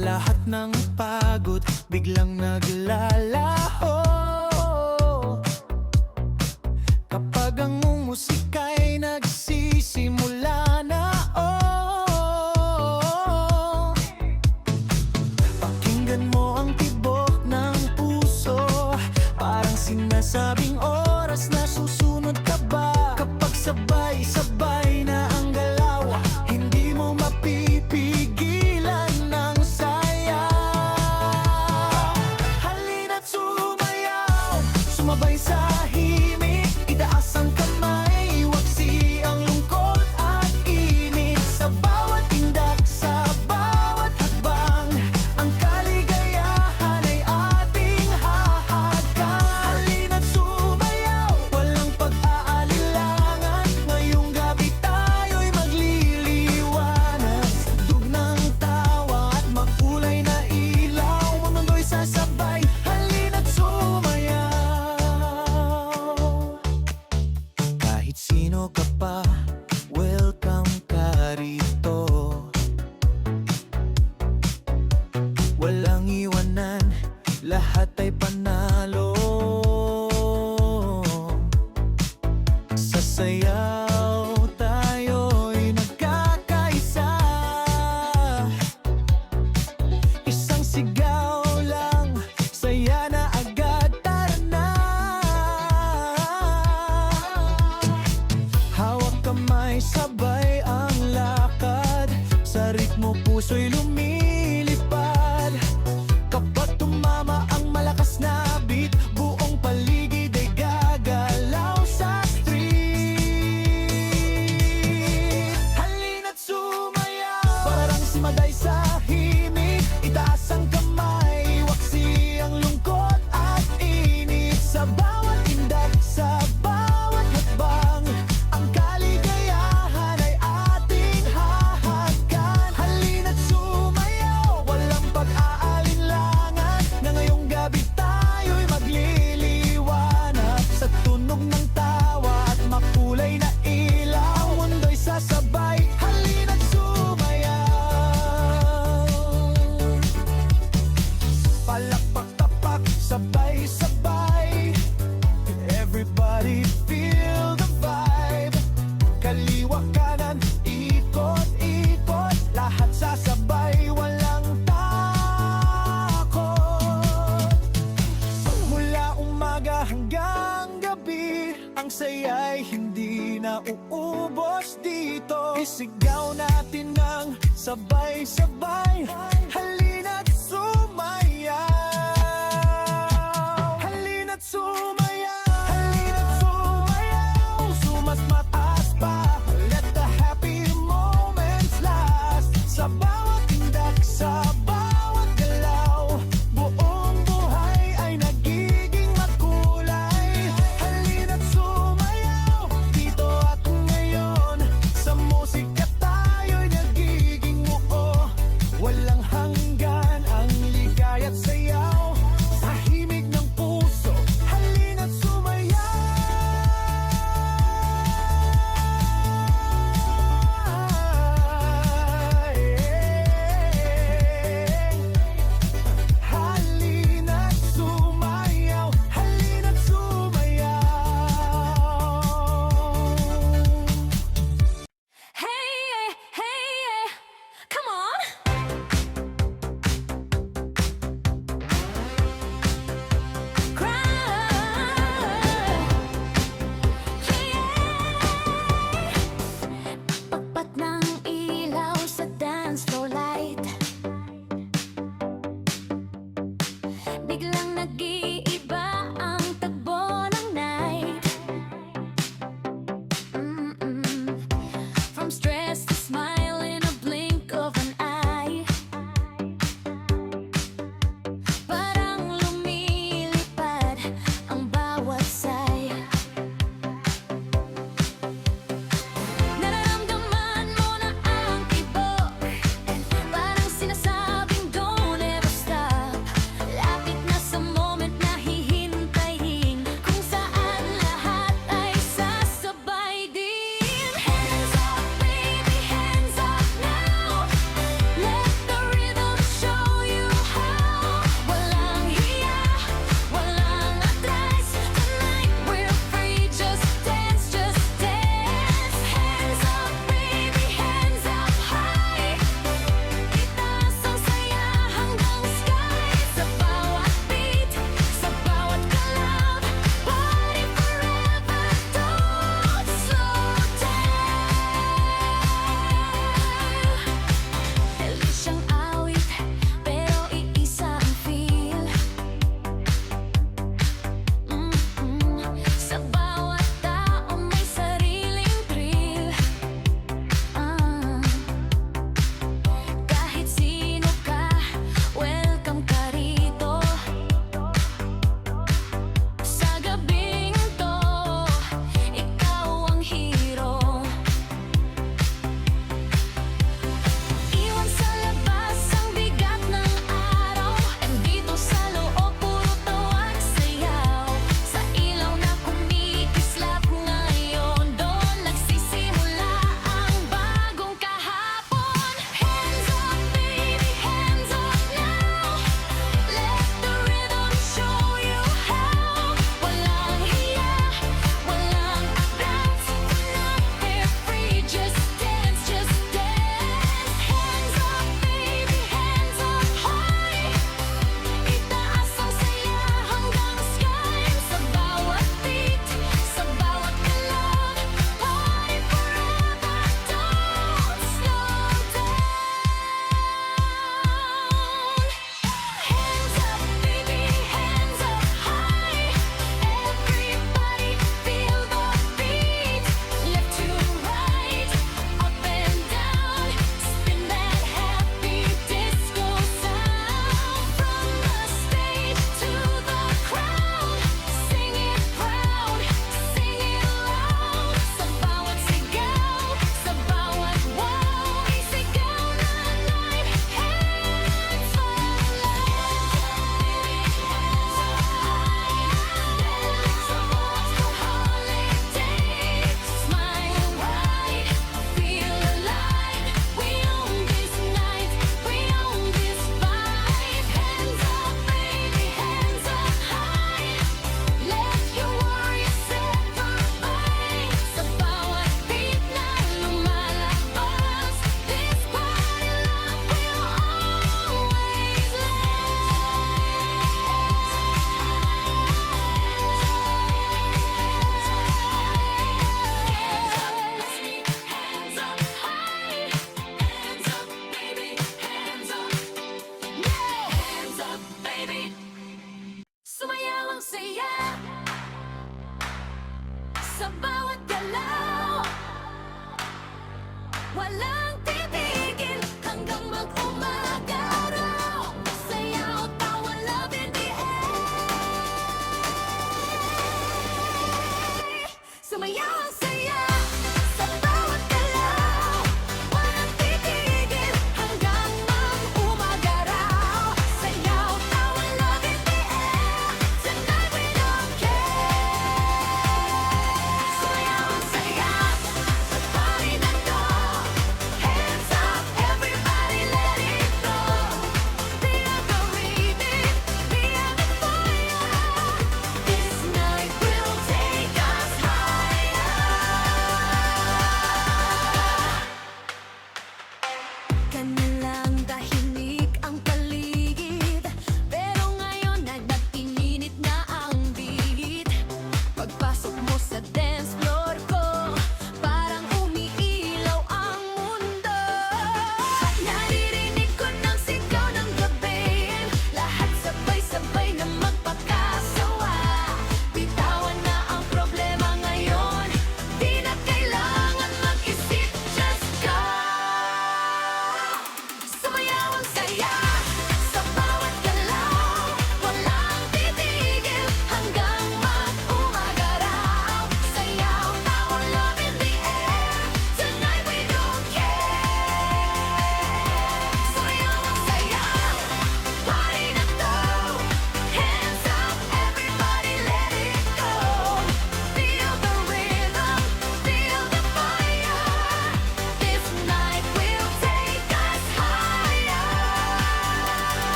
Lahat ng pagod biglang naglalaho kapag ang musika'y nagsisimula na. Pakinggan mo ang tibok ng puso, parang sinasabing oras na susunod ka ba. Kapag sabay-sabay na ang galaw, hindi mo mapipigilan ng saya. Halina't sumayaw, sumabay sa himig, itaas ang kamay, waksi ang lungkot at init. Sa bawat tindak, sa bawat hakbang, ang kaligayahan ay ating hahagan. Halina't sumayaw, walang pag-aalilangan, ngayong gabi tayo'y magliliwanag. Tug ng tawa at makulay na ilaw, ang mundo'y sasabay. Halina't sumayaw. Kahit sino ka pa, welcome ka rito. Walang iwanan, lahat ay panalo. Sa sayaw tayo'y nagkakaisa, isang sigaw lang, saya na agad, tara na. Hawak kamay, sabay ang lakad, sa ritmo puso'y lumilipad. Kapag tumama ang malakas na beat, buong paligid ay gagalaw sa street. Halina't sumayaw, parang simaday sa himig, itaas ang kamay, waksi ang lungkot at init. Sa bawat tindak, sa bawat hakbang, ang kaligayahan ay ating hahagan. Halina't sumayaw, walang pag-aalinlangan, na ngayong gabi tayo'y magliliwanag. Sa tunog ng tawa at makulay na ilaw, ang mundo'y sasabay. Halina't sumayaw. Palakpak tapak, sabay-sabay, everybody feel the vibe. Kaliwa kanan, ikot-ikot, lahat sasabay, walang takot. Mula umaga hanggang gabi, ang saya'y hindi na uubos dito. Isigaw natin ng sabay-sabay, halina't sumayaw. Halina't sumayaw, halina't sumayaw, sumas mataas pa, let the happy moments last. Sa bawat tindak, sa bawat galaw, buong buhay ay nagiging makulay. Halina't sumayaw, dito at ngayon, sa musika tayo'y nagiging buo. Walang hanggan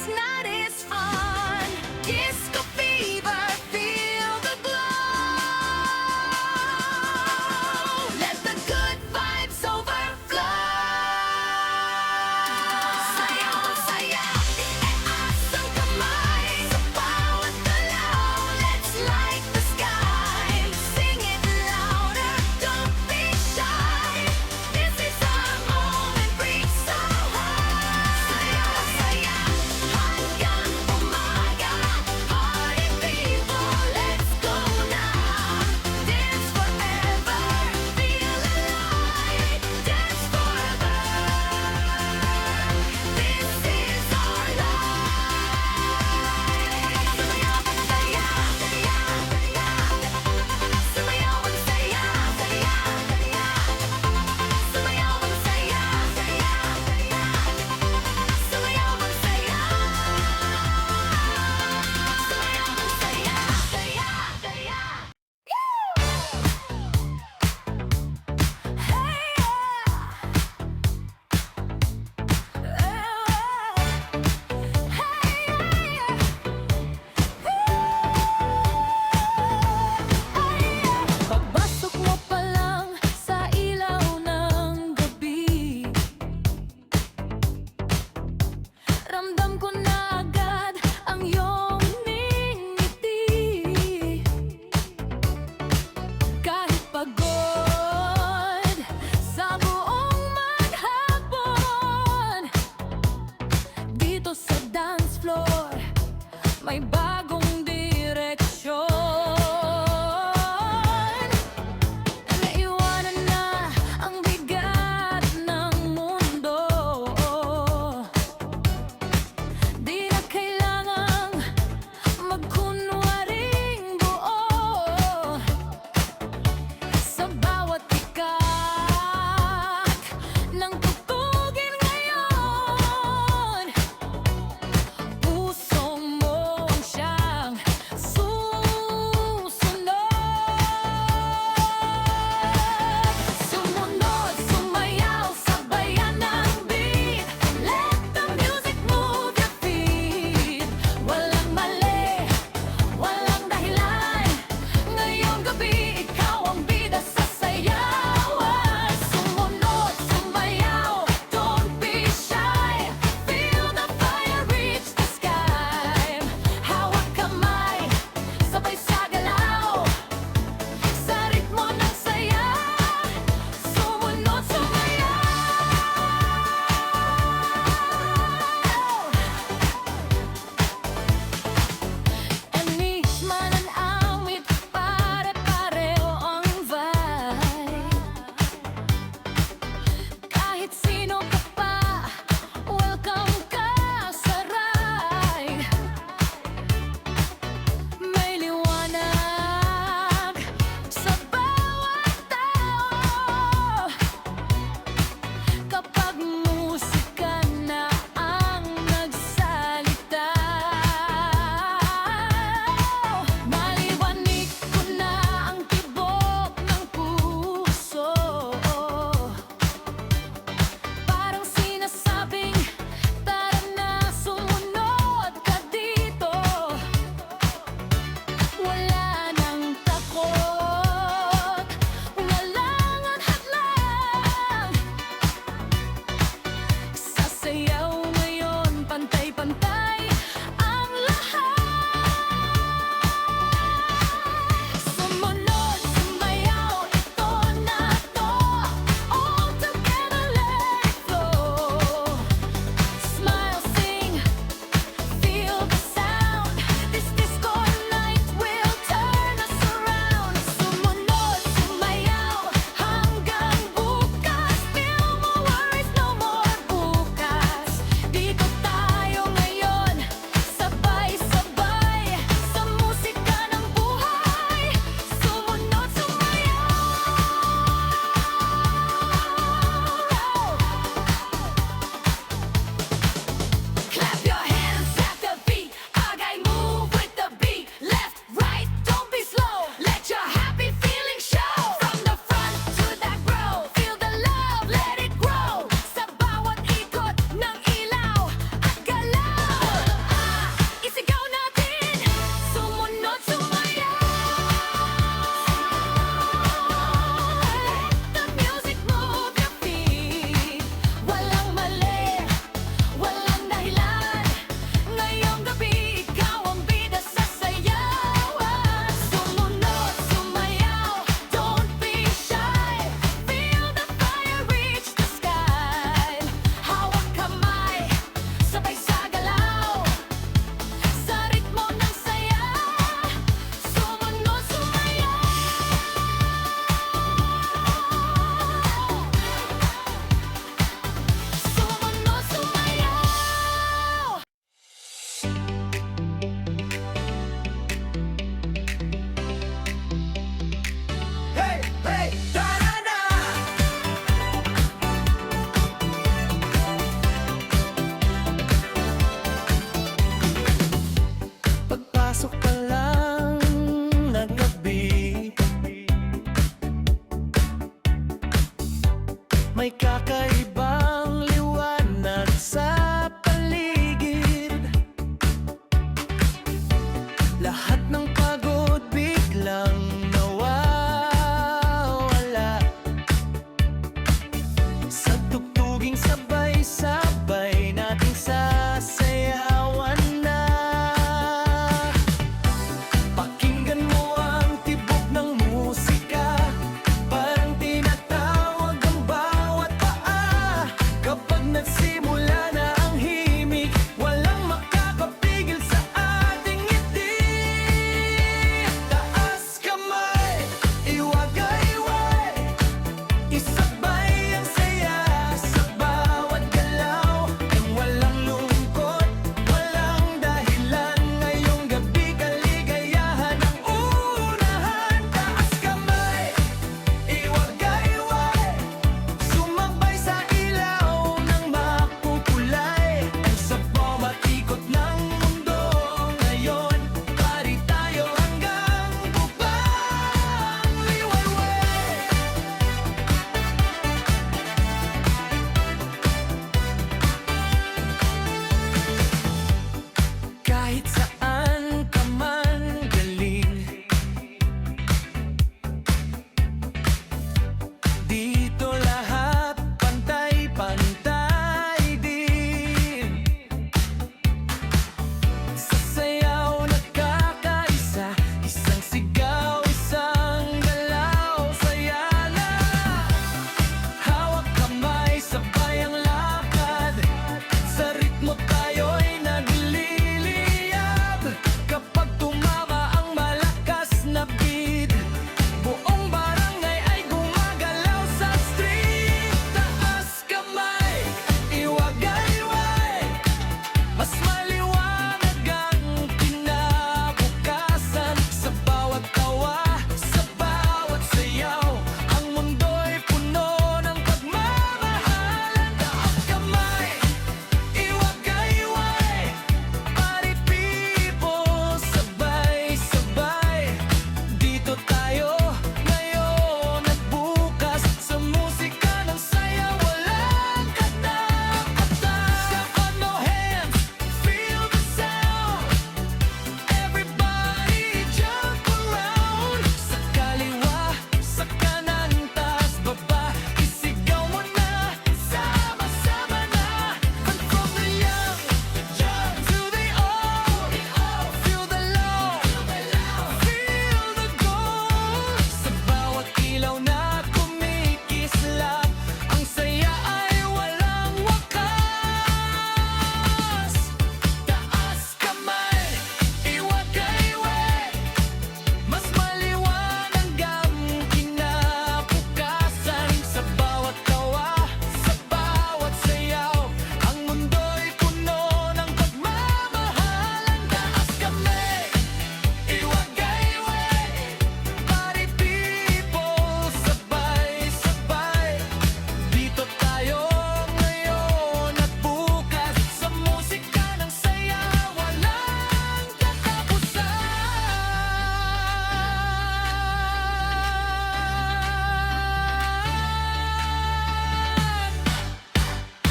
this night is fun. Disco fever, feel the glow. Let the good vibes overflow. Sayaw, sayaw, iasang kamay sa bawat galaw. Let's light the sky. Sing it louder, don't be shy. This is our moment, reach so high. Sayaw, sayaw, hanggang umaga. Party people, let's go now. Dance forever, feel alive. Dance forever. This is our life. Sumayaw, sayaw, sayaw, sayaw. Sumayaw, sayaw, sayaw, sayaw. Sumayaw, sayaw, sayaw, sayaw. Sumayaw, sayaw. Sumayaw, sayaw, sayaw, sayaw. Pagpasok mo pa lang sa ilaw ng gabi, ramdam ko na agad ang iyong ngiti. Kahit pagod sa buong maghapon, dito sa dance floor may